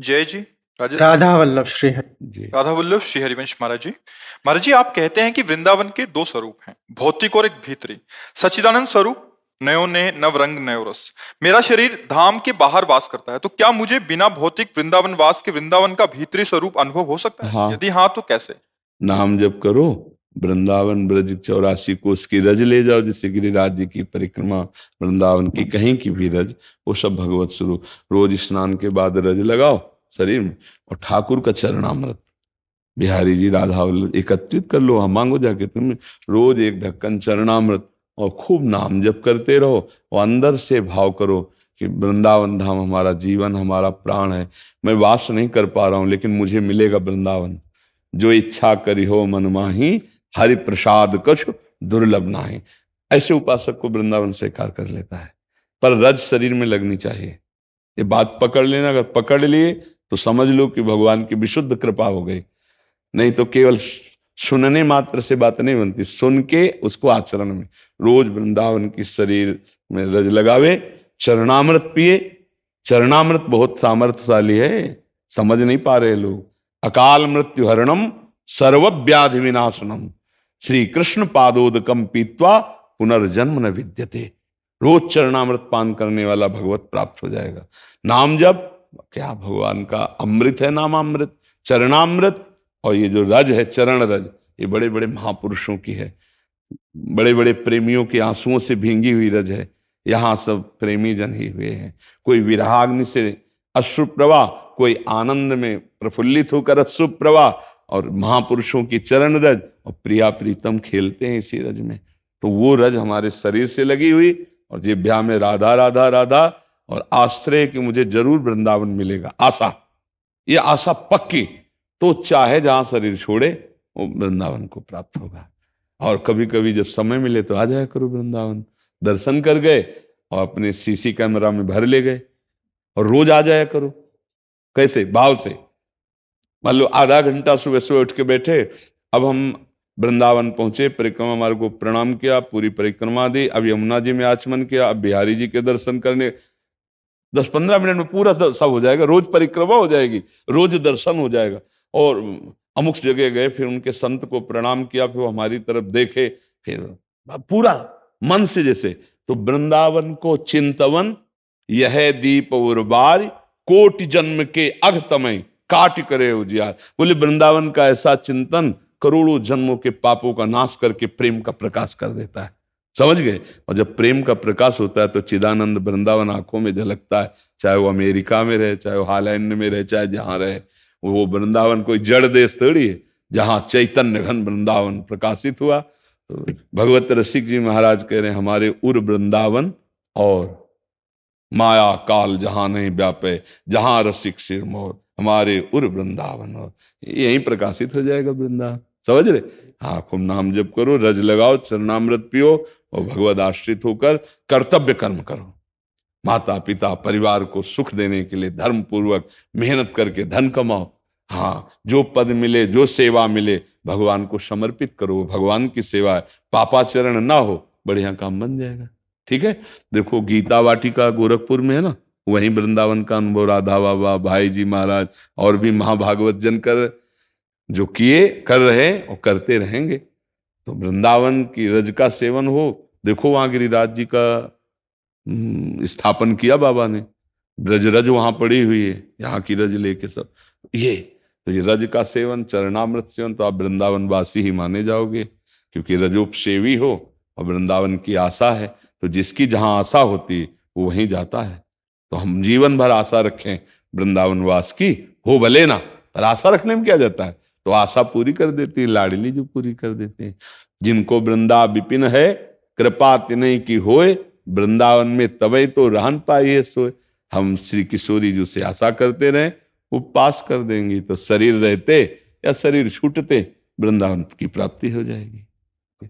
जय जी। राजस्थान। राधा वल्लभ श्री हरि। जी राधा वल्लभ श्री हरिवंश महाराज जी। महाराज जी, आप कहते हैं कि वृंदावन के दो स्वरूप हैं, भौतिक और एक भीतरी। सच्चिदानंद स्वरूप, नयो ने नव रंग नयो रस। मेरा शरीर धाम के बाहर वास करता है, तो क्या मुझे बिना भौतिक वृंदावन वास के वृंदावन का भीतरी स्वरूप अनुभव हो सकता है? हाँ, यदि हाँ, तो कैसे? नाम जप करो, वृंदावन ब्रज 84 कोस की रज ले जाओ, जैसे गिरिराज जी की परिक्रमा, वृंदावन की कहीं की भी रज, वो सब भगवत स्वरूप। रोज स्नान के बाद रज लगाओ शरीर में, और ठाकुर का चरणामृत, बिहारी जी, राधा वल्लभ एकत्रित कर लो। हम मांगो जाके तुम रोज एक ढक्कन चरणामृत, और खूब नाम जप करते रहो, और अंदर से भाव करो कि वृंदावन धाम हमारा जीवन, हमारा प्राण है। मैं वास नहीं कर पा रहा हूं, लेकिन मुझे मिलेगा वृंदावन। जो इच्छा करी हो मन माही, हरि प्रसाद कछ दुर्लभ नाहि। ऐसे उपासक को वृंदावन स्वीकार कर लेता है, पर रज शरीर में लगनी चाहिए। ये बात पकड़ लेना, अगर पकड़ लिए तो समझ लो कि भगवान की विशुद्ध कृपा हो गई। नहीं तो केवल सुनने मात्र से बात नहीं बनती, सुन के उसको आचरण में। रोज वृंदावन की शरीर में रज लगावे, चरणामृत पिए। चरणामृत बहुत सामर्थ्यशाली है, समझ नहीं पा रहे लोग। अकाल मृत्यु हरणम सर्व व्याधि विनाशनम, श्री कृष्ण पादोदकम पीत्वा पुनर्जन्म न विद्यते। रोज चरणामृत पान करने वाला भगवत प्राप्त हो जाएगा। नाम जप क्या भगवान का अमृत है, नामामृत, चरणामृत। और ये जो रज है, चरण रज, ये बड़े बड़े महापुरुषों की है, बड़े बड़े प्रेमियों के आंसुओं से भींगी हुई रज है। यहाँ सब प्रेमी जन ही हुए हैं। कोई विरहाग्नि से अश्रु प्रवाह, कोई आनंद में प्रफुल्लित होकर अश्रु प्रवाह, और महापुरुषों की चरण रज और प्रिया प्रीतम खेलते हैं इसी रज में। तो वो रज हमारे शरीर से लगी हुई, और जिह्वा में राधा राधा राधा, और आश्रय कि मुझे जरूर वृंदावन मिलेगा, आशा, ये आशा पक्की। तो चाहे जहां शरीर छोड़े, वो वृंदावन को प्राप्त होगा। और कभी कभी जब समय मिले तो आ जाया करो वृंदावन, दर्शन कर गए और अपने सीसी कैमरा में भर ले गए, और रोज आ जाया करो। कैसे? भाव से। मान लो आधा घंटा सुबह सुबह उठ के बैठे, अब हम वृंदावन पहुंचे, परिक्रमा मार्ग को प्रणाम किया, पूरी परिक्रमा दी, अब यमुना जी में आचमन किया, अब बिहारी जी के दर्शन करने, 10-15 मिनट में पूरा सब हो जाएगा। रोज परिक्रमा हो जाएगी, रोज दर्शन हो जाएगा। और अमुक जगह गए, फिर उनके संत को प्रणाम किया, फिर वो हमारी तरफ देखे, फिर पूरा मन से जैसे। तो वृंदावन को चिंतवन, यह दीप उर्बार, कोटि जन्म के अघतमय काट करे उजियार। बोले वृंदावन का ऐसा चिंतन करोड़ों जन्मों के पापों का नाश करके प्रेम का प्रकाश कर देता है। समझ गए? और जब प्रेम का प्रकाश होता है तो चिदानंद वृंदावन आंखों में झलकता है। चाहे वो अमेरिका में रहे, चाहे वो हॉलैंड में रहे, चाहे जहां रहे, वो वृंदावन कोई जड़ देश थोड़ी है, जहां चैतन्य घन वृंदावन प्रकाशित हुआ। तो भगवत रसिक जी महाराज कह रहे हैं, हमारे उर वृंदावन और माया काल जहां नहीं व्यापे, जहां रसिक सिर मोर, हमारे उर वृंदावन। और यहीं प्रकाशित हो जाएगा वृंदावन। समझ रहे? हाँ, खूब नाम जप करो, रज लगाओ, चरणामृत पियो, और भगवद आश्रित होकर कर्तव्य कर्म करो। माता पिता परिवार को सुख देने के लिए धर्म पूर्वक मेहनत करके धन कमाओ। हाँ, जो पद मिले, जो सेवा मिले, भगवान को समर्पित करो। भगवान की सेवा है, पापाचरण ना हो, बढ़िया काम बन जाएगा। ठीक है? देखो गीता वाटिका गोरखपुर में है ना, वहीं वृंदावन का अनुभव राधा बाबा, भाई जी महाराज और भी महाभागवत जन कर जो किए, कर रहे और करते रहेंगे। तो वृंदावन की रज का सेवन हो। देखो वहां गिरिराज जी का स्थापन किया बाबा ने, ब्रज रज वहां पड़ी हुई है, यहाँ की रज लेके सब। ये तो ये रज का सेवन, चरणामृत सेवन, तो आप वृंदावन वासी ही माने जाओगे, क्योंकि रजोपसेवी हो और वृंदावन की आशा है। तो जिसकी जहां आशा होती वो वहीं जाता है। तो हम जीवन भर आशा रखें वृंदावन वास की, हो भले ना, पर आशा रखने में क्या जाता है। तो आशा पूरी कर देती है लाडली, जो पूरी कर देते हैं। जिनको वृंदा विपिन है, कृपा तिनहि की होए, वृंदावन में तबे तो रहन पाइए सोए। हम श्री किशोरी जी से आशा करते रहें, वो पास कर देंगी। तो शरीर रहते या शरीर छूटते, वृंदावन की प्राप्ति हो जाएगी।